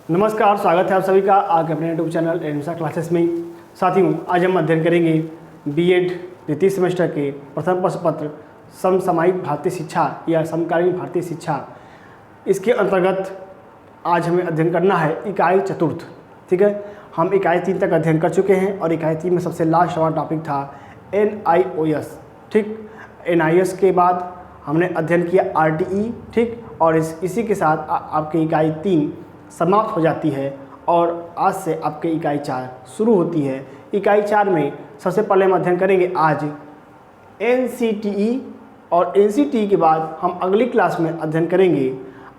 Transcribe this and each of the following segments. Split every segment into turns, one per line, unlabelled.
नमस्कार, स्वागत है आप सभी का आपके अपने यूट्यूब चैनल एडमिशन क्लासेस में। साथियों, आज हम अध्ययन करेंगे बीएड द्वितीय सेमेस्टर के प्रथम प्रश्न पत्र समसामयिक भारतीय शिक्षा या समकालीन भारतीय शिक्षा। इसके अंतर्गत आज हमें अध्ययन करना है इकाई चतुर्थ। ठीक है, हम इकाई 3 तक अध्ययन कर चुके हैं और इकाई 3 में सबसे लास्ट वाला टॉपिक था NIOS। ठीक, NIOS के बाद हमने अध्ययन किया RTE। ठीक, और इसी के साथ आपकी इकाई 3 समाप्त हो जाती है और आज से आपकी इकाई 4 शुरू होती है। इकाई 4 में सबसे पहले हम अध्ययन करेंगे आज NCTE और NCTE के बाद हम अगली क्लास में अध्ययन करेंगे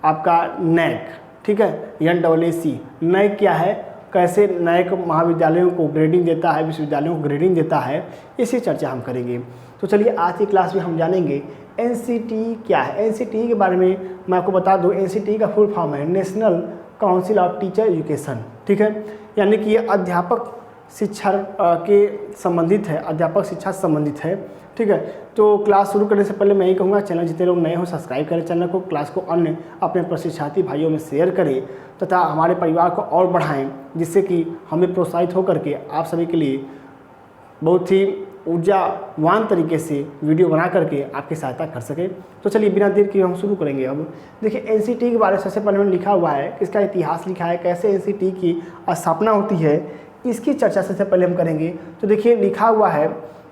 आपका NAC। ठीक है, NAAC। NAC क्या है, कैसे NAC महाविद्यालयों को ग्रेडिंग देता है, विश्वविद्यालयों को ग्रेडिंग देता है, इसी चर्चा हम करेंगे। तो चलिए आज की क्लास में हम जानेंगे NCTE क्या है। NCTE के बारे में मैं आपको बता दूं, NCTE का फुल फॉर्म है national council of teacher education. ठीक है, यानी कि ये अध्यापक शिक्षा के संबंधित है, अध्यापक शिक्षा से संबंधित है। ठीक है, तो क्लास शुरू करने से पहले मैं यही कहूँगा, चैनल जितने लोग नए हो सब्सक्राइब करें चैनल को, क्लास को अन्य अपने प्रशिक्षार्थी भाइयों में शेयर करें तथा हमारे परिवार को और बढ़ाएं, जिससे कि हमें प्रोत्साहित होकर के आप सभी के लिए बहुत ही ऊर्जावान तरीके से वीडियो बना करके आपकी सहायता कर सके। तो चलिए बिना देर किए हम शुरू करेंगे। अब देखिए NCTE के बारे में सबसे पहले मैंने लिखा हुआ है, इसका इतिहास लिखा है, कैसे NCTE की स्थापना होती है, इसकी चर्चा सबसे पहले हम करेंगे। तो देखिए लिखा हुआ है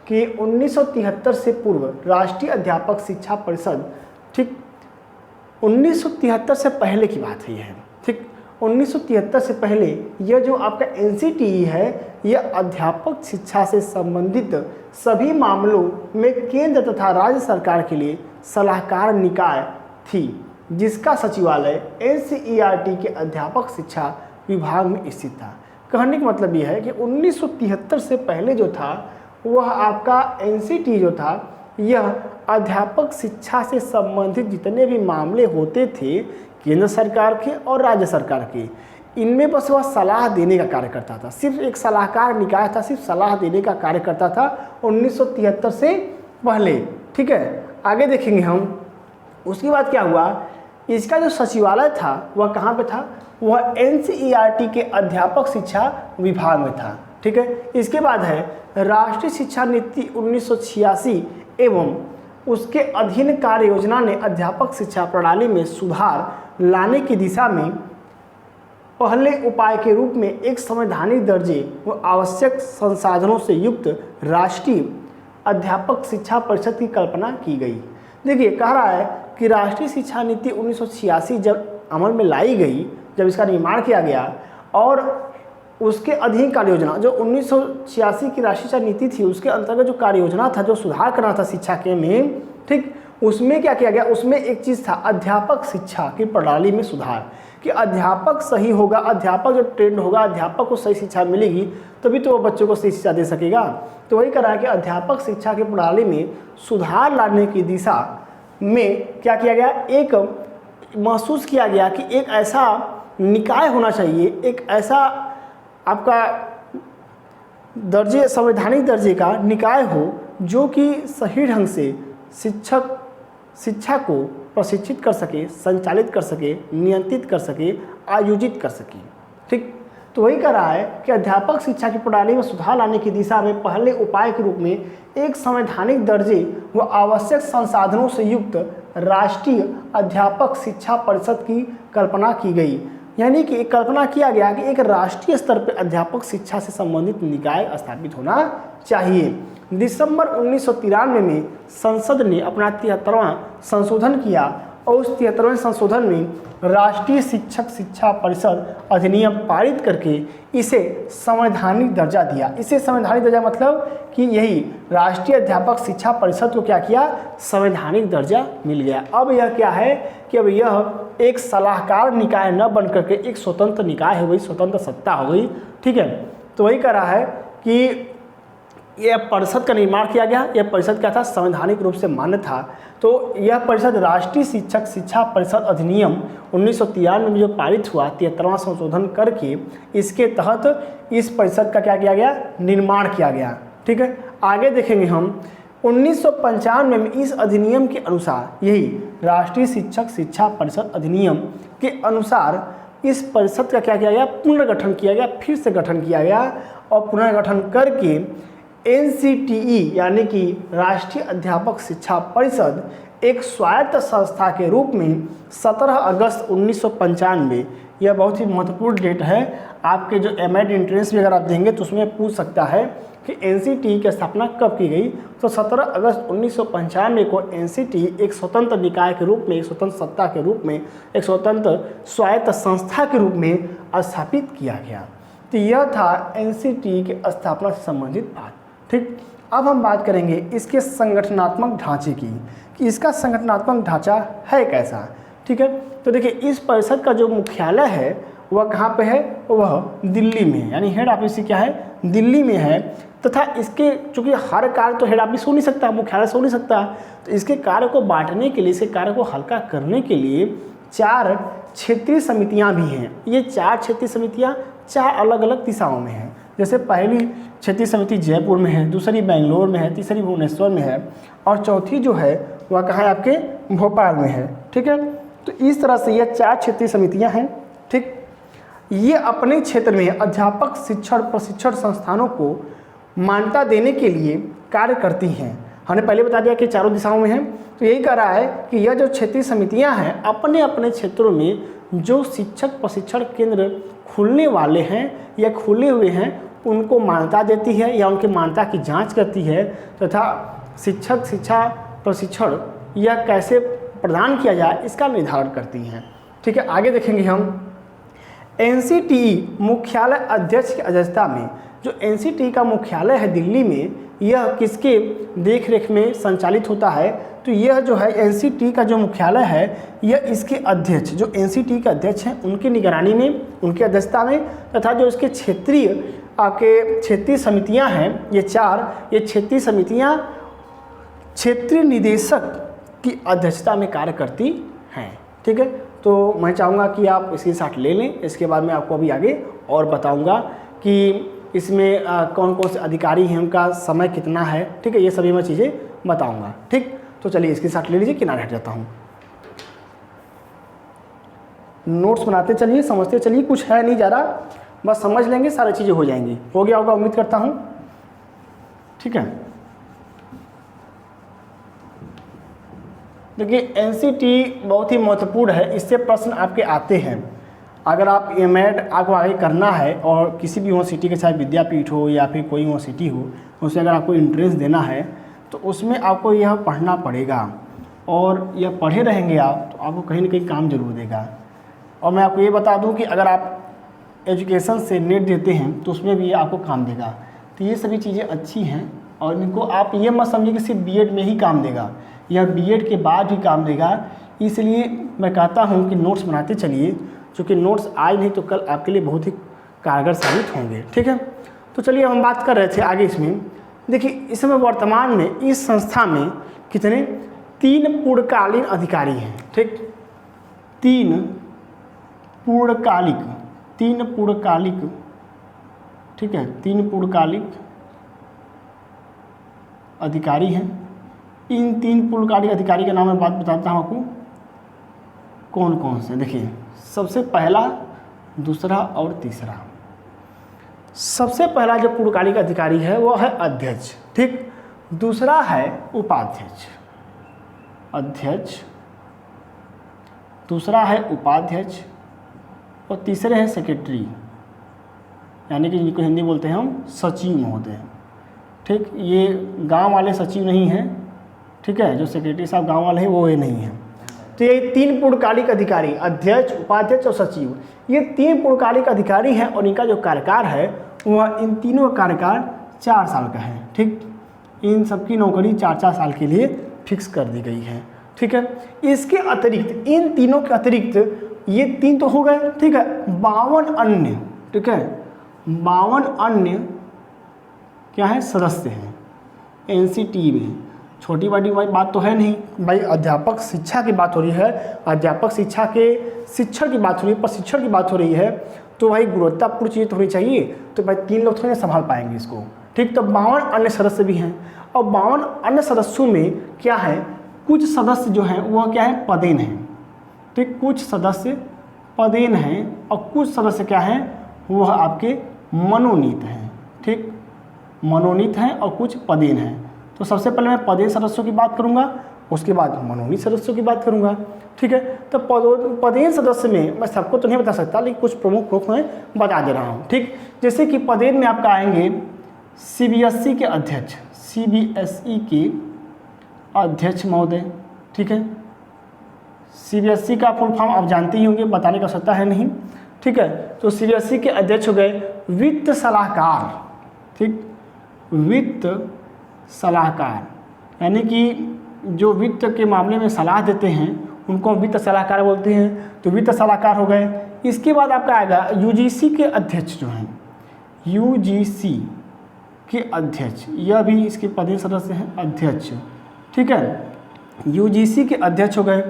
कि 1973 से पूर्व राष्ट्रीय अध्यापक शिक्षा परिषद, ठीक 1973 से पहले की बात है यह। ठीक, 1973 से पहले यह जो आपका NCTE है, यह अध्यापक शिक्षा से संबंधित सभी मामलों में केंद्र तथा राज्य सरकार के लिए सलाहकार निकाय थी, जिसका सचिवालय NCERT के अध्यापक शिक्षा विभाग में स्थित था। कहने का मतलब यह है कि 1973 से पहले जो था वह आपका NCTE जो था, यह अध्यापक शिक्षा से संबंधित जितने भी मामले होते थे केंद्र सरकार के और राज्य सरकार के, इनमें बस वह सलाह देने का कार्य करता था। सिर्फ एक सलाहकार निकाय था, सिर्फ सलाह देने का कार्य करता था 1973 से पहले। ठीक है, आगे देखेंगे हम। उसके बाद क्या हुआ, इसका जो सचिवालय था वह कहाँ पे था, वह NCERT के अध्यापक शिक्षा विभाग में था। ठीक है, इसके बाद है राष्ट्रीय शिक्षा नीति 1986 एवं उसके अधीन कार्य योजना ने अध्यापक शिक्षा प्रणाली में सुधार लाने की दिशा में पहले उपाय के रूप में एक संवैधानिक दर्जे व आवश्यक संसाधनों से युक्त राष्ट्रीय अध्यापक शिक्षा परिषद की कल्पना की गई। देखिए कह रहा है कि राष्ट्रीय शिक्षा नीति 1986 जब अमल में लाई गई, जब इसका निर्माण किया गया और उसके अधीन कार्य योजना जो 1986 की राष्ट्रीय शिक्षा नीति थी, उसके अंतर्गत जो कार्य योजना था, जो सुधार करना था शिक्षा के में, ठीक, उसमें क्या किया गया, उसमें एक चीज़ था अध्यापक शिक्षा की प्रणाली में सुधार, कि अध्यापक सही होगा, अध्यापक जब ट्रेंड होगा, अध्यापक को सही शिक्षा मिलेगी तभी तो वो बच्चों को सही शिक्षा दे सकेगा। तो वही कह रहा है कि अध्यापक शिक्षा की प्रणाली में सुधार लाने की दिशा में क्या किया गया, एक महसूस किया गया कि एक ऐसा निकाय होना चाहिए, एक ऐसा आपका दर्जे, संवैधानिक दर्जे का निकाय हो जो कि सही ढंग से शिक्षा को प्रशिक्षित कर सके, संचालित कर सके, नियंत्रित कर सके, आयोजित कर सके। ठीक, तो वही कह रहा है कि अध्यापक शिक्षा की प्रणाली में सुधार लाने की दिशा में पहले उपाय के रूप में एक संवैधानिक दर्जे व आवश्यक संसाधनों से युक्त राष्ट्रीय अध्यापक शिक्षा परिषद की कल्पना की गई। यानी कि एक कल्पना किया गया कि एक राष्ट्रीय स्तर पर अध्यापक शिक्षा से संबंधित निकाय स्थापित होना चाहिए। दिसंबर 1993 में संसद ने अपना 73वां संशोधन किया और उस 73वें संशोधन में राष्ट्रीय शिक्षक शिक्षा परिषद अधिनियम पारित करके इसे संवैधानिक दर्जा दिया। इसे संवैधानिक दर्जा मतलब कि यही राष्ट्रीय अध्यापक शिक्षा परिषद को क्या किया, संवैधानिक दर्जा मिल गया। अब यह क्या है कि अब यह एक सलाहकार निकाय न बन करके एक स्वतंत्र निकाय हो गई, स्वतंत्र सत्ता हो गई। ठीक है, तो वही कह रहा है कि यह परिषद का निर्माण किया गया। यह परिषद क्या था, संवैधानिक रूप से मान्य था। तो यह परिषद राष्ट्रीय शिक्षक शिक्षा परिषद अधिनियम 1993 में जो पारित हुआ, 73वां संशोधन करके इसके तहत इस परिषद का क्या किया गया, निर्माण किया गया। ठीक है, आगे देखेंगे हम 1995 में इस अधिनियम के अनुसार, यही राष्ट्रीय शिक्षक शिक्षा परिषद अधिनियम के अनुसार इस परिषद का क्या किया गया, पुनर्गठन किया गया, फिर से गठन किया गया और पुनर्गठन करके NCTE यानी कि राष्ट्रीय अध्यापक शिक्षा परिषद एक स्वायत्त संस्था के रूप में 17 अगस्त 1995, यह बहुत ही महत्वपूर्ण डेट है। आपके जो एमएड एंट्रेंस भी अगर आप देंगे तो उसमें पूछ सकता है कि NCTE की स्थापना कब की गई, तो 17 अगस्त 1995 को NCTE एक स्वतंत्र निकाय के रूप में, एक स्वतंत्र सत्ता के रूप में, एक स्वतंत्र स्वायत्त संस्था के रूप में स्थापित किया गया। तो यह था NCTE के स्थापना से संबंधित बात। ठीक, अब हम बात करेंगे इसके संगठनात्मक ढांचे की कि इसका संगठनात्मक ढांचा है कैसा। ठीक है, तो देखिए इस परिषद का जो मुख्यालय है वह कहाँ पे है, वह दिल्ली में है, यानी हेड ऑफिस क्या है, दिल्ली में है। तथा इसके चूँकि हर कार्य तो हेड ऑफिस हो नहीं सकता, मुख्यालय से हो नहीं सकता, तो इसके कार्य को बांटने के लिए, इसके कार्य को हल्का करने के लिए 4 क्षेत्रीय समितियाँ भी हैं। ये 4 क्षेत्रीय समितियाँ 4 अलग अलग दिशाओं में हैं। जैसे पहली क्षेत्रीय समिति जयपुर में है, दूसरी बेंगलोर में है, तीसरी भुवनेश्वर में है और चौथी जो है वह कहाँ है, आपके भोपाल में है। ठीक है, तो इस तरह से ये 4 क्षेत्रीय समितियाँ हैं। ठीक, ये अपने क्षेत्र में अध्यापक शिक्षण प्रशिक्षण संस्थानों को मान्यता देने के लिए कार्य करती हैं। हमने पहले बता दिया कि चारों दिशाओं में है, तो यही कह रहा है कि यह जो क्षेत्रीय समितियां हैं अपने अपने क्षेत्रों में जो शिक्षक प्रशिक्षण केंद्र खुलने वाले हैं या खुले हुए हैं उनको मान्यता देती है या उनकी मान्यता की जांच करती है तथा शिक्षक शिक्षा प्रशिक्षण यह कैसे प्रदान किया जाए इसका निर्धारण करती हैं। ठीक है, आगे देखेंगे हम NCTE मुख्यालय अध्यक्ष की अध्यक्षता में, जो NCTE का मुख्यालय है दिल्ली में, यह किसके देखरेख में संचालित होता है, तो यह जो है NCTE का जो मुख्यालय है यह इसके अध्यक्ष, जो NCTE के अध्यक्ष हैं उनकी निगरानी में, उनकी अध्यक्षता में, तथा जो इसके क्षेत्रीय समितियां हैं ये 4, ये क्षेत्रीय समितियां क्षेत्रीय निदेशक की अध्यक्षता में कार्य करती हैं। ठीक है, तो मैं चाहूँगा कि आप इसके साथ ले लें, इसके बाद मैं आपको अभी आगे और बताऊँगा कि इसमें कौन कौन से अधिकारी हैं, उनका समय कितना है। ठीक है, ये सभी मैं चीज़ें बताऊँगा। ठीक, तो चलिए इसके साथ ले लीजिए, किनारे हट जाता हूँ। नोट्स बनाते चलिए, समझते चलिए, कुछ है नहीं ज़्यादा, बस समझ लेंगे सारी चीज़ें हो जाएंगी। हो गया होगा उम्मीद करता हूँ। ठीक है, देखिए NCTE बहुत ही महत्वपूर्ण है, इससे प्रश्न आपके आते हैं। अगर आप एमएड आपको आगे करना है और किसी भी यूनिवर्सिटी के, चाहे विद्यापीठ हो या फिर कोई यूनिवर्सिटी हो, उसमें अगर आपको एंट्रेंस देना है तो उसमें आपको यह पढ़ना पड़ेगा और यह पढ़े रहेंगे आप तो आपको कहीं ना कहीं काम जरूर देगा। और मैं आपको ये बता दूं कि अगर आप एजुकेशन से नेट देते हैं तो उसमें भी आपको काम देगा। तो ये सभी चीज़ें अच्छी हैं और इनको आप ये मत समझिए कि सिर्फ बीएड में ही काम देगा, यह बीएड के बाद ही काम देगा। इसलिए मैं कहता हूँ कि नोट्स बनाते चलिए, क्योंकि नोट्स आज नहीं तो कल आपके लिए बहुत ही कारगर साबित होंगे। ठीक है, तो चलिए हम बात कर रहे थे आगे इसमें। देखिए इसमें वर्तमान में इस संस्था में कितने 3 पूर्णकालीन अधिकारी हैं। ठीक, 3 पूर्णकालिक, ठीक है, 3 पूर्णकालिक अधिकारी हैं। इन 3 पूर्णकालिक अधिकारी का नाम मैं बात बताता हूँ आपको कौन कौन से। देखिए सबसे पहला, दूसरा और तीसरा। सबसे पहला जो पूर्णकालिक अधिकारी है वो है अध्यक्ष। ठीक, दूसरा है उपाध्यक्ष, अध्यक्ष, दूसरा है उपाध्यक्ष और तीसरे हैं सेक्रेटरी, यानी कि जिनको हिंदी बोलते हैं हम सचिव महोदय। ठीक, ये गांव वाले सचिव नहीं हैं। ठीक है, जो सेक्रेटरी साहब गांव वाले हैं वो ये नहीं है। तो ये 3 पूर्णकालिक अधिकारी, अध्यक्ष, उपाध्यक्ष और सचिव, ये 3 पूर्णकालिक अधिकारी हैं और इनका जो कार्यकाल है वह इन तीनों का कार्यकाल 4 साल का है। ठीक, इन सबकी नौकरी 4-4 साल के लिए फिक्स कर दी गई है। ठीक है, इसके अतिरिक्त, इन तीनों के अतिरिक्त, ये 3 तो हो गए। ठीक है, 52 अन्य, ठीक है, 52 अन्य क्या है, सदस्य हैं NCTE में। छोटी बड़ी बात तो है नहीं भाई, अध्यापक शिक्षा की बात हो रही है, अध्यापक शिक्षा के शिक्षण की बात हो रही है, प्रशिक्षण की बात हो रही है, तो भाई गुणवत्तापूर्ण चीज़ें तो होनी चाहिए। तो भाई 3 लोग थोड़े संभाल पाएंगे इसको। ठीक, तो 52 अन्य सदस्य भी हैं और 52 अन्य सदस्यों में क्या है, कुछ सदस्य जो हैं वह क्या है, पदेन हैं। ठीक, कुछ सदस्य पदेन हैं और कुछ सदस्य क्या हैं, वह आपके मनोनीत हैं। ठीक, मनोनीत हैं और कुछ पदेन हैं। तो सबसे पहले मैं पदेन सदस्यों की बात करूंगा, उसके बाद मनोनीत सदस्यों की बात करूंगा। ठीक है, तो पदेन सदस्य में मैं सबको तो नहीं बता सकता, लेकिन कुछ प्रमुख मैं बता दे रहा हूँ। ठीक, जैसे कि पदेन में आपका आएंगे सीबीएसई के अध्यक्ष, सीबीएसई के अध्यक्ष महोदय। ठीक है, सीबीएसई का फुल फॉर्म आप जानते ही होंगे, बताने की आवश्यकता है नहीं। ठीक है, तो सीबीएसई के अध्यक्ष हो गए वित्त सलाहकार। ठीक, वित्त सलाहकार यानी कि जो वित्त के मामले में सलाह देते हैं उनको वित्त सलाहकार बोलते हैं। तो वित्त सलाहकार हो गए। इसके बाद आपका आएगा यूजीसी के अध्यक्ष जो हैं, यूजीसी के अध्यक्ष, यह भी इसके पदेन सदस्य हैं, अध्यक्ष। ठीक है, यूजीसी के अध्यक्ष हो गए।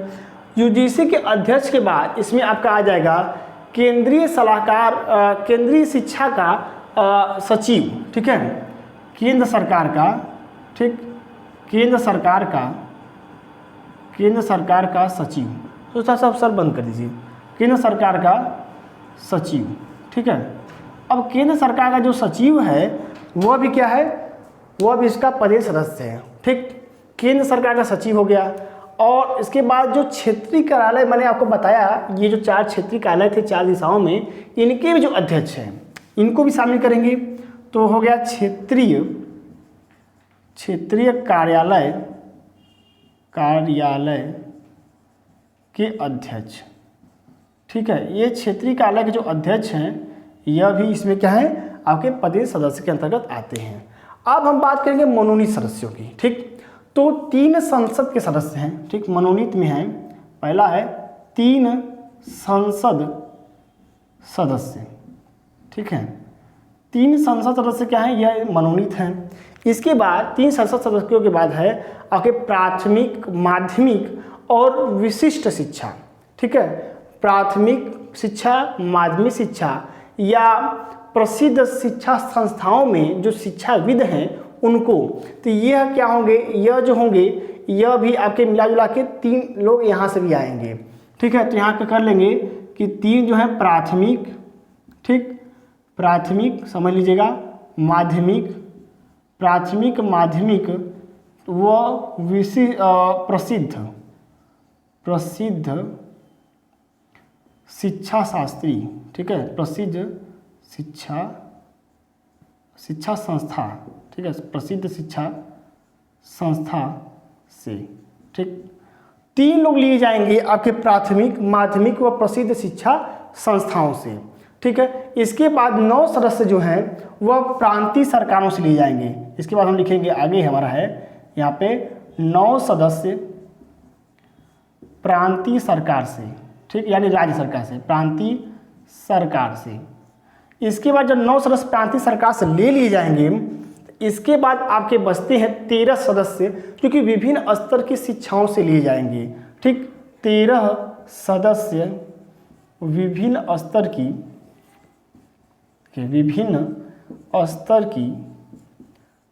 यूजीसी के अध्यक्ष के बाद इसमें आपका आ जाएगा केंद्रीय सलाहकार, केंद्रीय शिक्षा का सचिव। ठीक है, केंद्र सरकार का, ठीक, केंद्र सरकार का सचिव। तो सब सर बंद कर दीजिए, केंद्र सरकार का सचिव। ठीक है, अब केंद्र सरकार का जो सचिव है वह भी क्या है, वह भी इसका पदेन सदस्य है। ठीक, केंद्र सरकार का सचिव हो गया। और इसके बाद जो क्षेत्रीय कार्यालय मैंने आपको बताया, ये जो 4 क्षेत्रीय कार्यालय थे 4 दिशाओं में, इनके भी जो अध्यक्ष हैं इनको भी शामिल करेंगे। तो हो गया क्षेत्रीय कार्यालय के अध्यक्ष। ठीक है, ये क्षेत्रीय कार्यालय के जो अध्यक्ष हैं यह भी इसमें क्या है, आपके पदेन सदस्य के अंतर्गत आते हैं। अब हम बात करेंगे मनोनीत सदस्यों की। ठीक, तो 3 संसद के सदस्य हैं। ठीक, मनोनीत में है, पहला है 3 संसद सदस्य। ठीक है, 3 संसद सदस्य क्या हैं, यह मनोनीत हैं। इसके बाद 3 संसद सदस्यों के बाद है आपके प्राथमिक, माध्यमिक और विशिष्ट शिक्षा। ठीक है, प्राथमिक शिक्षा, माध्यमिक शिक्षा या प्रसिद्ध शिक्षा संस्थाओं में जो शिक्षाविद हैं उनको, तो यह क्या होंगे, यह जो होंगे यह भी आपके मिला जुला के 3 लोग यहाँ से भी आएंगे। ठीक है, तो यहाँ पे कर लेंगे कि 3 जो है प्राथमिक, ठीक, प्राथमिक समझ लीजिएगा, माध्यमिक, प्राथमिक माध्यमिक व प्रसिद्ध शिक्षा शास्त्री। ठीक है, प्रसिद्ध शिक्षा संस्था। ठीक है, प्रसिद्ध शिक्षा संस्था से। ठीक, 3 लोग लिए जाएंगे आपके प्राथमिक, माध्यमिक व प्रसिद्ध शिक्षा संस्थाओं से। ठीक है, इसके बाद 9 सदस्य जो हैं वह प्रांतीय सरकारों से लिए जाएंगे। इसके बाद हम लिखेंगे, आगे हमारा है यहाँ पे 9 सदस्य प्रांतीय सरकार से। ठीक, यानी राज्य सरकार से, प्रांतीय सरकार से। इसके बाद जब 9 सदस्य प्रांतीय सरकार से ले लिए जाएंगे, इसके बाद आपके बचते हैं 13 सदस्य जो कि विभिन्न स्तर की शिक्षाओं से लिए जाएंगे। ठीक, 13 सदस्य विभिन्न स्तर की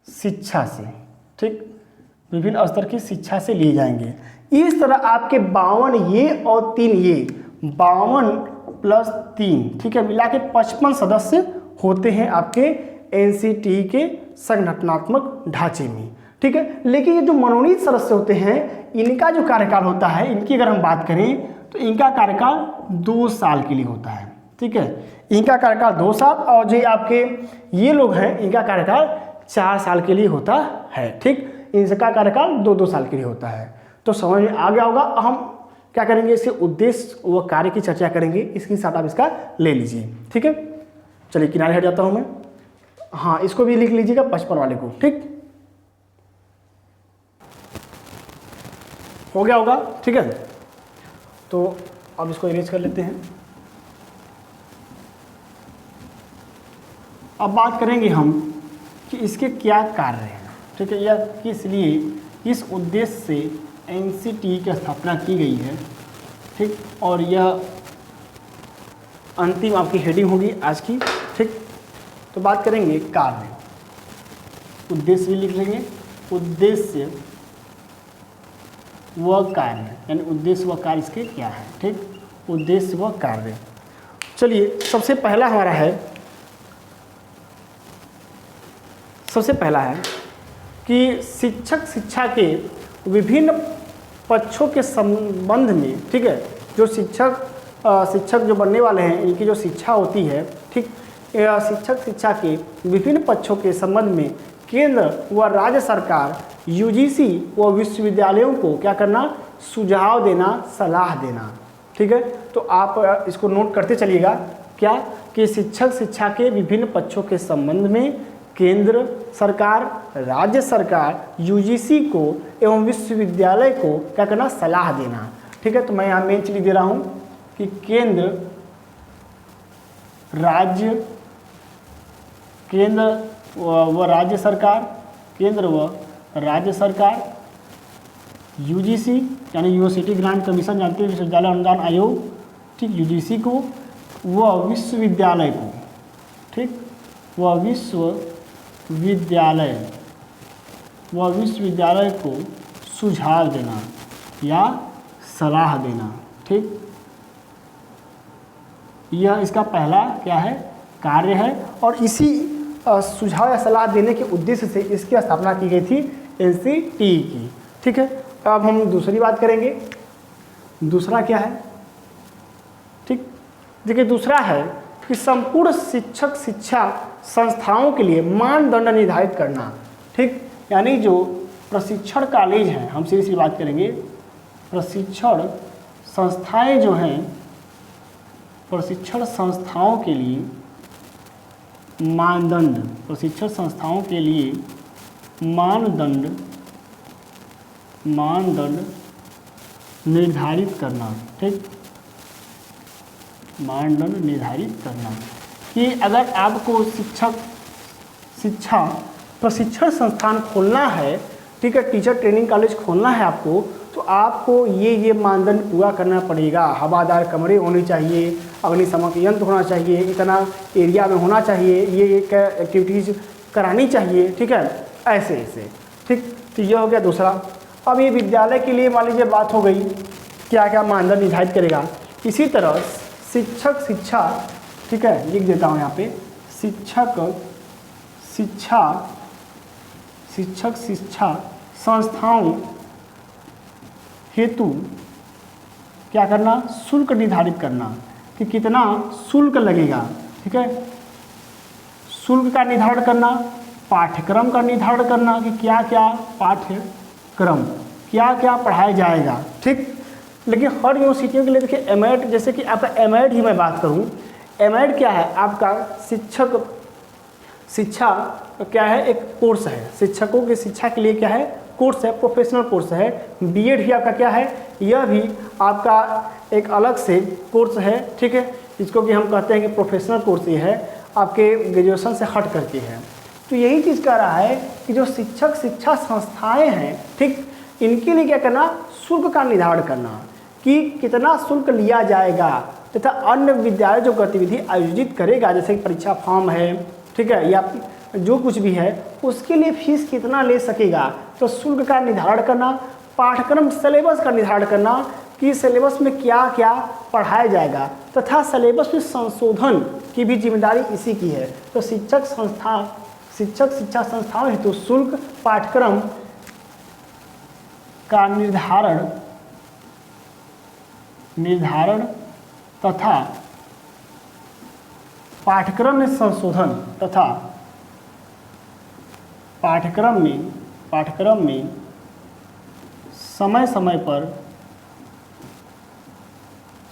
शिक्षा से। ठीक, विभिन्न स्तर की शिक्षा से लिए जाएंगे। इस तरह आपके 52 ये और 3 ये, 52 + 3, ठीक है, मिला के 55 सदस्य होते हैं आपके एनसीटी के संगठनात्मक ढांचे में। ठीक है, लेकिन ये जो मनोनीत सदस्य होते हैं इनका जो कार्यकाल होता है, इनकी अगर हम बात करें तो इनका कार्यकाल 2 साल के लिए होता है। ठीक है, इनका कार्यकाल 2 साल, और जो आपके ये लोग हैं इनका कार्यकाल 4 साल के लिए होता है। ठीक, इनका कार्यकाल 2-2 साल के लिए होता है। तो समझ में आ गया होगा। हम क्या करेंगे, इसके उद्देश्य व कार्य की चर्चा करेंगे। इसकी साथ आप इसका ले लीजिए। ठीक है, चलिए किनारे हट जाता हूँ मैं। हाँ, इसको भी लिख लीजिएगा 55 वाले को। ठीक, हो गया होगा। ठीक है, तो अब इसको इरेज कर लेते हैं। अब बात करेंगे हम कि इसके क्या कार्य हैं। ठीक है, यह किस लिए, किस उद्देश्य से एनसीटी की स्थापना की गई है। ठीक, और यह अंतिम आपकी हेडिंग होगी आज की। ठीक, तो बात करेंगे कार्य, उद्देश्य भी लिख लेंगे, उद्देश्य व कार्य, यानी उद्देश्य व कार्य इसके क्या है। ठीक, उद्देश्य व कार्य। चलिए सबसे पहला है कि शिक्षक शिक्षा के विभिन्न पक्षों के संबंध में, ठीक है, जो शिक्षक जो बनने वाले हैं इनकी जो शिक्षा होती है, ठीक, शिक्षक शिक्षा के विभिन्न पक्षों के संबंध में केंद्र व राज्य सरकार यूजीसी व विश्वविद्यालयों को क्या करना, सुझाव देना, सलाह देना। ठीक है, तो आप इसको नोट करते चलिएगा क्या कि शिक्षक शिक्षा के विभिन्न पक्षों के संबंध में केंद्र सरकार, राज्य सरकार, यूजीसी को एवं विश्वविद्यालय को क्या करना, सलाह देना। ठीक है, तो मैं यहाँ मेन चीज दे रहा हूँ कि केंद्र व राज्य सरकार, केंद्र व राज्य सरकार, यूजीसी यानी यूनिवर्सिटी ग्रांट कमीशन, जानते हैं विश्वविद्यालय अनुदान आयोग, ठीक, यूजीसी को व विश्वविद्यालय को, ठीक, व विश्वविद्यालय को सुझाव देना या सलाह देना। ठीक, यह इसका पहला क्या है, कार्य है। और इसी सुझाव या सलाह देने के उद्देश्य से इसकी स्थापना की गई थी एनसीटी की। ठीक है, अब हम दूसरी बात करेंगे। दूसरा क्या है, ठीक, देखिए दूसरा है कि संपूर्ण शिक्षक शिक्षा संस्थाओं के लिए मानदंड निर्धारित करना। ठीक, यानी जो प्रशिक्षण कॉलेज हैं, हम सीधी सी बात करेंगे, प्रशिक्षण संस्थाएं जो हैं, प्रशिक्षण संस्थाओं के लिए मानदंड, प्रशिक्षण संस्थाओं के लिए मानदंड निर्धारित करना। ठीक, मानदंड निर्धारित करना कि अगर आपको शिक्षा प्रशिक्षण संस्थान खोलना है, ठीक है, टीचर ट्रेनिंग कॉलेज खोलना है आपको, तो आपको ये मानदंड पूरा करना पड़ेगा। हवादार कमरे होने चाहिए, अग्निशमन यंत्र होना चाहिए, इतना एरिया में होना चाहिए, ये एक्टिविटीज़ करानी चाहिए। ठीक है, ऐसे। ठीक, तो ये हो गया दूसरा। अब ये विद्यालय के लिए मान लीजिए बात हो गई, क्या क्या मानदंड निर्धारित करेगा। इसी तरह शिक्षक शिक्षा, ठीक है, लिख देता हूँ यहाँ पे, शिक्षक शिक्षा संस्थाओं हेतु क्या करना, शुल्क निर्धारित करना कि कितना शुल्क लगेगा। ठीक है, शुल्क का निर्धारण करना, पाठ्यक्रम का निर्धारण करना कि क्या क्या पाठ्यक्रम, क्या क्या पढ़ाया जाएगा। ठीक, लेकिन हर यूनिवर्सिटियों के लिए देखिए एमएड, जैसे कि आपका एमएड ही मैं बात करूँ, एमएड क्या है, आपका शिक्षा क्या है, एक कोर्स है, शिक्षकों की शिक्षा के लिए क्या है, कोर्स है, प्रोफेशनल कोर्स है। बीएड भी आपका क्या है, यह भी आपका एक अलग से कोर्स है। ठीक है, इसको कि हम कहते हैं कि प्रोफेशनल कोर्स ये है, आपके ग्रेजुएशन से हट करके है। तो यही चीज़ कह रहा है कि जो शिक्षक शिक्षा संस्थाएं हैं, ठीक, इनके लिए क्या करना, शुल्क का निर्धारण करना कि कितना शुल्क लिया जाएगा, तथा अन्य विद्यालय जो गतिविधि आयोजित करेगा, जैसे कि परीक्षा फॉर्म है, ठीक है, या जो कुछ भी है, उसके लिए फीस कितना ले सकेगा, तो शुल्क का निर्धारण करना। पाठ्यक्रम सिलेबस का निर्धारण करना कि सिलेबस में क्या क्या पढ़ाया जाएगा, तथा सिलेबस में संशोधन की भी जिम्मेदारी इसी की है। तो शिक्षक शिक्षा संस्थाओं हेतु शुल्क, पाठ्यक्रम का निर्धारण तथा पाठ्यक्रम में संशोधन तथा पाठ्यक्रम में समय समय पर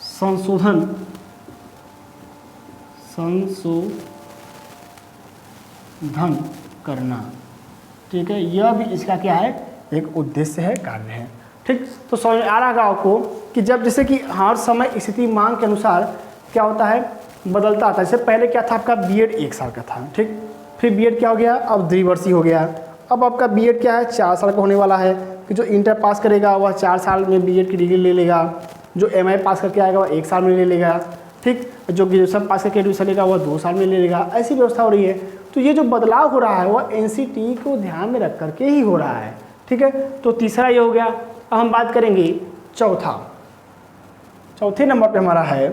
संशोधन करना। ठीक है, यह भी इसका क्या है, एक उद्देश्य है, कार्य है। ठीक, तो समझ आ रहा होगा आपको कि जब जैसे कि हर समय स्थिति मांग के अनुसार क्या होता है, बदलता आता है। जैसे पहले क्या था, आपका बीएड 1 साल का था, ठीक, फिर बीएड क्या हो गया, अब द्विवर्षीय हो गया। अब आपका बीएड क्या है, 4 साल का होने वाला है कि जो इंटर पास करेगा वह 4 साल में बीएड की डिग्री ले लेगा, जो एमए पास करके आएगा वह 1 साल में ले लेगा, ठीक, जो ग्रेजुएशन पास करके एडमिशन लेगा वह 2 साल में ले लेगा। ऐसी व्यवस्था हो रही है। तो ये जो बदलाव हो रहा है वह एनसीटी को ध्यान में रख करके ही हो रहा है। ठीक है, तो तीसरा ये हो गया। अब हम बात करेंगे चौथा। चौथे नंबर पे हमारा है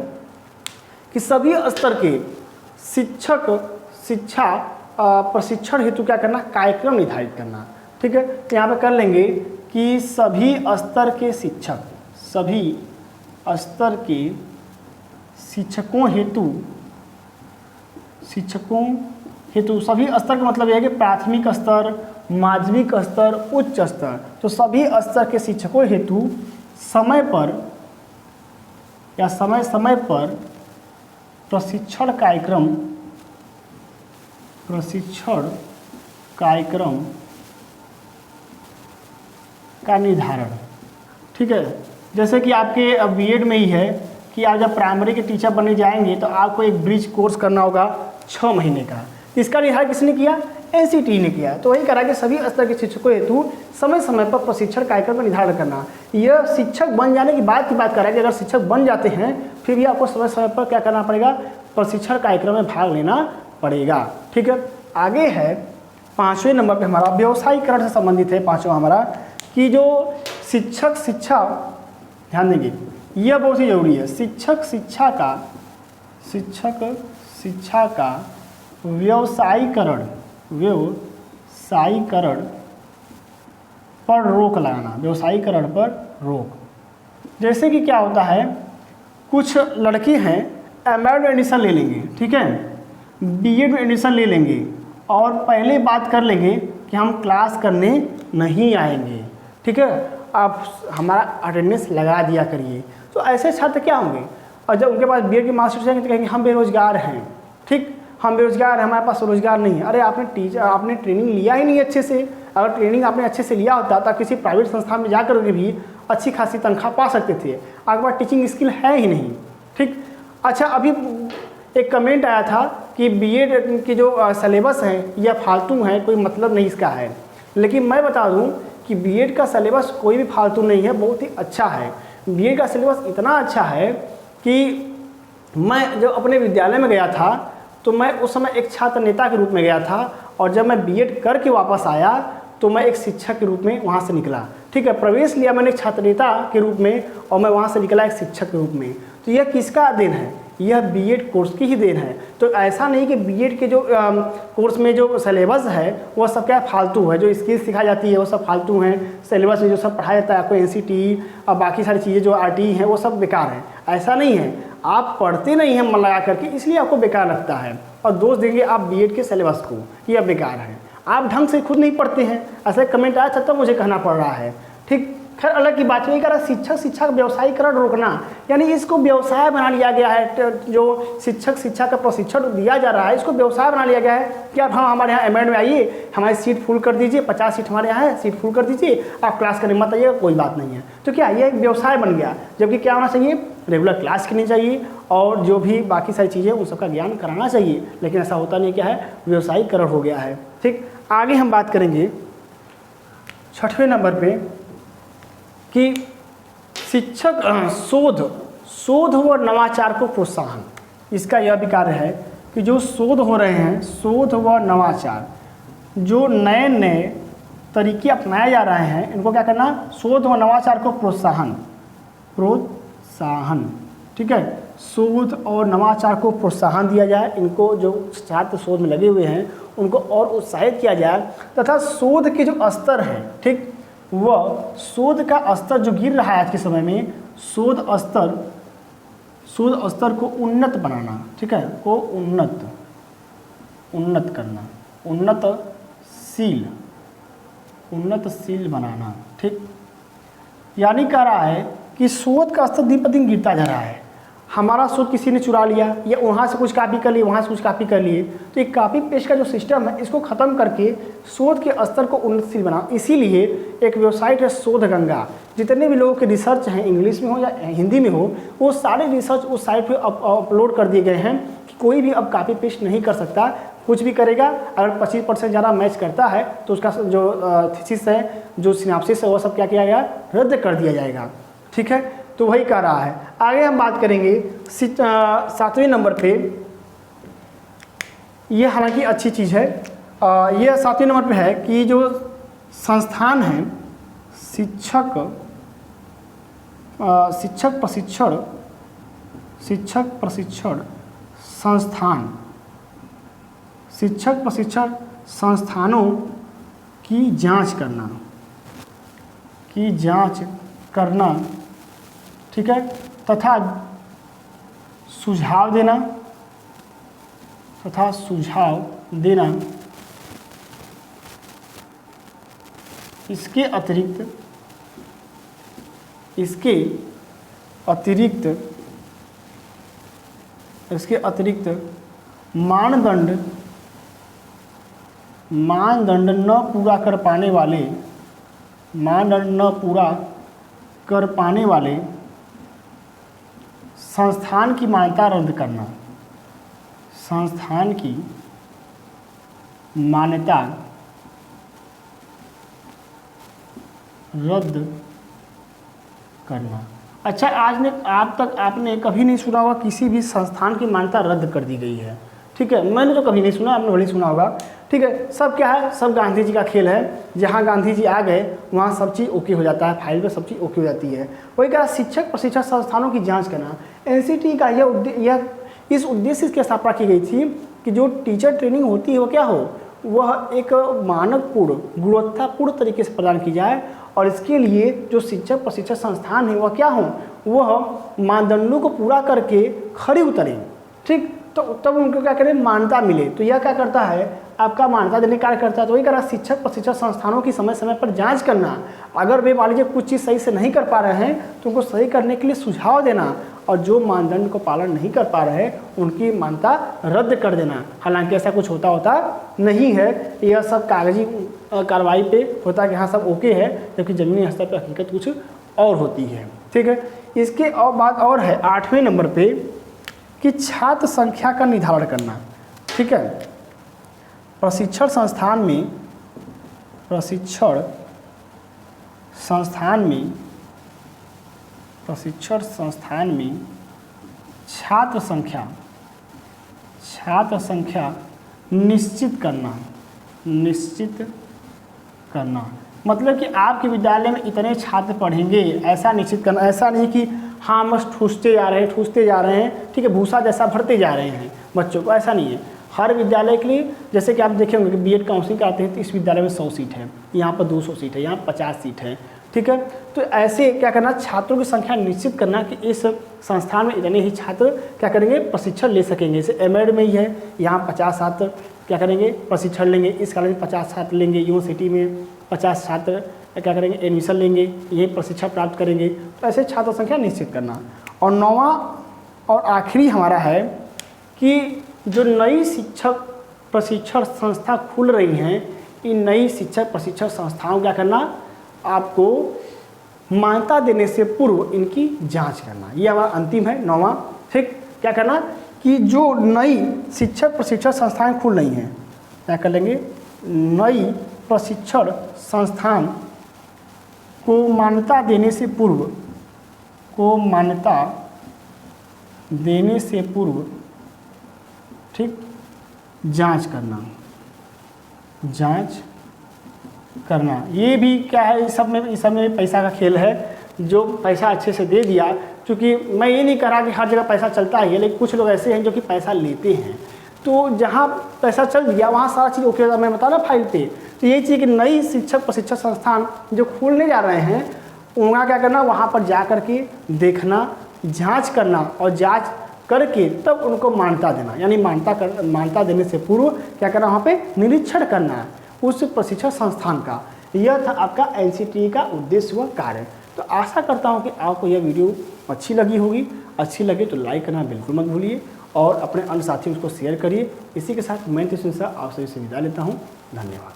कि सभी स्तर के शिक्षक शिक्षा प्रशिक्षण हेतु क्या करना, कार्यक्रम निर्धारित करना। ठीक है, तो यहाँ पे कर लेंगे कि सभी स्तर के शिक्षक, सभी स्तर के शिक्षकों हेतु सभी स्तर का मतलब यह है कि प्राथमिक स्तर, माध्यमिक स्तर, उच्च स्तर, तो सभी स्तर के शिक्षकों हेतु समय पर या समय समय पर प्रशिक्षण कार्यक्रम का निर्धारण। ठीक है, जैसे कि आपके बीएड में ही है कि आप जब प्राइमरी के टीचर बनने जाएंगे तो आपको एक ब्रिज कोर्स करना होगा 6 महीने का। इसका निर्धारण किसने किया, एनसीटी ने किया। तो वही करा कि सभी स्तर के शिक्षकों हेतु समय समय पर प्रशिक्षण कार्यक्रम का निर्धारण करना। यह शिक्षक बन जाने की बात करा कि अगर शिक्षक बन जाते हैं फिर भी आपको समय समय पर क्या करना पड़ेगा, प्रशिक्षण कार्यक्रम में भाग लेना पड़ेगा। ठीक है, आगे है 5वें नंबर पे हमारा व्यवसायीकरण से संबंधित है। 5वां हमारा कि जो शिक्षक शिक्षा, ध्यान देंगे यह बहुत ही जरूरी है, शिक्षक शिक्षा का व्यवसायीकरण पर रोक लगाना, व्यवसायीकरण पर रोक। जैसे कि क्या होता है, कुछ लड़के हैं एमएड में एडमिशन ले लेंगे, ठीक है, बीएड में एडमिशन ले लेंगे और पहले बात कर लेंगे कि हम क्लास करने नहीं आएंगे। ठीक है, आप हमारा अटेंडेंस लगा दिया करिए। तो ऐसे छात्र क्या होंगे, और जब उनके पास बीएड की मार्कशीट जाएंगे तो कहेंगे हम बेरोजगार हैं। ठीक, हम बेरोजगार हैं, हमारे पास रोजगार नहीं है। अरे आपने ट्रेनिंग लिया ही नहीं अच्छे से। अगर ट्रेनिंग आपने अच्छे से लिया होता तो किसी प्राइवेट संस्थान में जाकर के भी अच्छी खासी तनख्वाह पा सकते थे। आपके पास टीचिंग स्किल है ही नहीं। ठीक, अच्छा, अभी एक कमेंट आया था कि बीएड की जो सिलेबस है यह फालतू है, कोई मतलब नहीं इसका है। लेकिन मैं बता दूं कि बीएड का सिलेबस कोई भी फालतू नहीं है, बहुत ही अच्छा है। बीएड का सिलेबस इतना अच्छा है कि मैं जब अपने विद्यालय में गया था तो मैं उस समय एक छात्र नेता के रूप में गया था, और जब मैं बीएड करके वापस आया तो मैं एक शिक्षक के रूप में वहाँ से निकला। ठीक है, प्रवेश लिया मैंने एक छात्र नेता के रूप में और मैं वहाँ से निकला एक शिक्षक के रूप में। तो यह किसका देन है, यह बीएड कोर्स की ही देन है। तो ऐसा नहीं कि बीएड के जो कोर्स में जो सिलेबस है वह सब क्या फालतू है, जो स्किल सिखाई जाती है वो सब फालतू हैं, सिलेबस में जो सब पढ़ाया जाता है आपको एनसीटी और बाकी सारी चीज़ें जो आरटी हैं वो सब बेकार है। ऐसा नहीं है, आप पढ़ते नहीं हैं मन लगा करके, इसलिए आपको बेकार लगता है और दोष देंगे आप बीएड के सिलेबस को कि यह बेकार है। आप ढंग से खुद नहीं पढ़ते हैं, ऐसा कमेंट आया था तब मुझे कहना पड़ रहा है। ठीक, खैर अलग की बात नहीं कर रहा। शिक्षा का व्यवसायीकरण रोकना, यानी इसको व्यवसाय बना लिया गया है। जो शिक्षक शिक्षा का प्रशिक्षण दिया जा रहा है इसको व्यवसाय बना लिया गया है कि आप हमारे यहाँ एमएड में आइए, हमारी सीट फुल कर दीजिए, 50 सीट हमारे यहाँ है, सीट फुल कर दीजिए, आप क्लास करने मत आइएगा, कोई बात नहीं है। तो क्या ये एक व्यवसाय बन गया, जबकि क्या होना चाहिए, रेगुलर क्लास करनी चाहिए और जो भी बाकी सारी चीज़ें उन सबका ज्ञान कराना चाहिए। लेकिन ऐसा होता नहीं, क्या है, व्यवसायीकरण हो गया है। ठीक, आगे हम बात करेंगे 6वें नंबर पे कि शिक्षक शोध व नवाचार को प्रोत्साहन। इसका यह भी कार्य है कि जो शोध हो रहे हैं, शोध व नवाचार, जो नए नए तरीके अपनाए जा रहे हैं, इनको क्या करना, शोध व नवाचार को प्रोत्साहन। ठीक है, शोध और नवाचार को प्रोत्साहन दिया जाए। इनको जो छात्र शोध में लगे हुए हैं उनको और उत्साहित किया जाए, तथा शोध के जो स्तर हैं, ठीक, वह शोध का स्तर जो गिर रहा है आज के समय में, शोध स्तर को उन्नत बनाना। ठीक है, को उन्नत करना, उन्नतशील बनाना। ठीक, यानी कह रहा है कि शोध का स्तर दिन पर दिन गिरता जा रहा है। हमारा शोध किसी ने चुरा लिया या वहाँ से कुछ कॉपी कर लिए, वहाँ से कुछ कॉपी कर लिए, तो एक कॉपी पेस्ट का जो सिस्टम है इसको ख़त्म करके शोध के स्तर को उन्नतशील बनाओ। इसीलिए एक वेबसाइट है शोध गंगा, जितने भी लोगों के रिसर्च हैं इंग्लिश में हो या हिंदी में हो, वो सारे रिसर्च उस साइट पर अपलोड कर दिए गए हैं कि कोई भी अब कॉपी पेस्ट नहीं कर सकता। कुछ भी करेगा अगर 25% ज़्यादा मैच करता है तो उसका जो थीसिस है, जो सिनाप्सिस है, वो सब क्या किया गया, रद्द कर दिया जाएगा। ठीक है, तो वही कह रहा है। आगे हम बात करेंगे 7वें नंबर पे, ये हालांकि अच्छी चीज़ है। यह 7वें नंबर पे है कि जो संस्थान है शिक्षक प्रशिक्षण शिक्षक प्रशिक्षण संस्थान, शिक्षक प्रशिक्षण संस्थानों की जांच करना, ठीक है, तथा सुझाव देना, इसके अतिरिक्त मानदंड न पूरा कर पाने वाले संस्थान की मान्यता रद्द करना, संस्थान की मान्यता रद्द करना। अच्छा, आपने कभी नहीं सुना होगा किसी भी संस्थान की मान्यता रद्द कर दी गई है, ठीक है, मैंने तो कभी नहीं सुना, आपने भले सुना होगा, ठीक है। सब क्या है, सब गांधी जी का खेल है, जहाँ गांधी जी आ गए वहाँ सब चीज़ ओके हो जाता है, फाइल पे सब चीज़ ओके हो जाती है। वही कहा शिक्षक प्रशिक्षण संस्थानों की जांच करना, एनसीटी का इस उद्देश्य की स्थापना की गई थी कि जो टीचर ट्रेनिंग होती है वो क्या हो, वह एक मानकपूर्ण गुणवत्तापूर्ण तरीके से प्रदान की जाए, और इसके लिए जो शिक्षक प्रशिक्षण संस्थान है वह क्या हो, वह मानदंडों को पूरा करके खड़े उतरें, ठीक, तो तब उनको क्या करें, मान्यता मिले। तो यह क्या करता है, आपका मान्यता देने का कार्य करता है। तो वही कह रहा शिक्षक प्रशिक्षण संस्थानों की समय समय पर जांच करना, अगर वे मान लीजिए कुछ चीज़ सही से नहीं कर पा रहे हैं तो उनको सही करने के लिए सुझाव देना, और जो मानदंड को पालन नहीं कर पा रहे हैं उनकी मान्यता रद्द कर देना। हालांकि ऐसा कुछ होता नहीं है, यह सब कागजी कार्रवाई पे होता है कि हाँ सब ओके है, जबकि ज़मीनी स्तर पर हकीकत कुछ और होती है, ठीक है। इसके और बात और है 8वें नंबर पे कि छात्र संख्या का निर्धारण करना, ठीक है। प्रशिक्षण संस्थान में छात्र संख्या निश्चित करना, मतलब कि आपके विद्यालय में इतने छात्र पढ़ेंगे ऐसा निश्चित करना। ऐसा नहीं कि हाँ बस ठूसते जा रहे हैं, ठीक है, भूसा जैसा भरते जा रहे हैं बच्चों को, ऐसा नहीं है। हर विद्यालय के लिए, जैसे कि आप देखे होंगे कि बीएड काउंसलिंग कराते हैं तो इस विद्यालय में 100 सीट है, यहाँ पर 200 सीट है, यहाँ 50 सीट है, ठीक है। तो ऐसे क्या करना, छात्रों की संख्या निश्चित करना कि इस संस्थान में इतने ही छात्र क्या करेंगे, प्रशिक्षण ले सकेंगे। जैसे एमएड में ही है, यहाँ 50 छात्र क्या करेंगे, प्रशिक्षण लेंगे, इस कॉलेज में 50 छात्र लेंगे, यूनिवर्सिटी में 50 छात्र क्या करेंगे, एडमिशन लेंगे, ये प्रशिक्षण प्राप्त करेंगे। तो ऐसे छात्र संख्या निश्चित करना। और 9वां और आखिरी हमारा है कि जो नई शिक्षक प्रशिक्षण संस्था खुल रही हैं, इन नई शिक्षक प्रशिक्षण संस्थाओं क्या करना, आपको मान्यता देने से पूर्व इनकी जांच करना। ये हमारा अंतिम है 9वां, ठीक। क्या करना कि जो नई शिक्षक प्रशिक्षण संस्थाएं खुल रही हैं, क्या कर लेंगे, नई प्रशिक्षण संस्थान को मान्यता देने से पूर्व ठीक जांच करना। ये भी क्या है, इस सब में पैसा का खेल है। जो पैसा अच्छे से दे दिया, क्योंकि मैं ये नहीं कह रहा कि हर जगह पैसा चलता है, लेकिन कुछ लोग ऐसे हैं जो कि पैसा लेते हैं, तो जहाँ पैसा चल दिया वहाँ सारा चीज़ ओके होता है। मैं बता ना फाइल पे, तो यही चीज़ कि नई शिक्षक प्रशिक्षण संस्थान जो खोलने जा रहे हैं, उनका क्या करना, वहाँ पर जा कर के देखना, जांच करना, और जांच करके तब उनको मान्यता देना। यानी मान्यता देने से पूर्व क्या करना, वहाँ पे निरीक्षण करना उस प्रशिक्षण संस्थान का। यह था आपका एनसीटी का उद्देश्य व कार्य। तो आशा करता हूँ कि आपको यह वीडियो अच्छी लगी होगी। अच्छी लगे तो लाइक करना बिल्कुल मत भूलिए, और अपने अन्य साथियों को शेयर करिए। इसी के साथ मैं आपसे विदा लेता हूँ। धन्यवाद।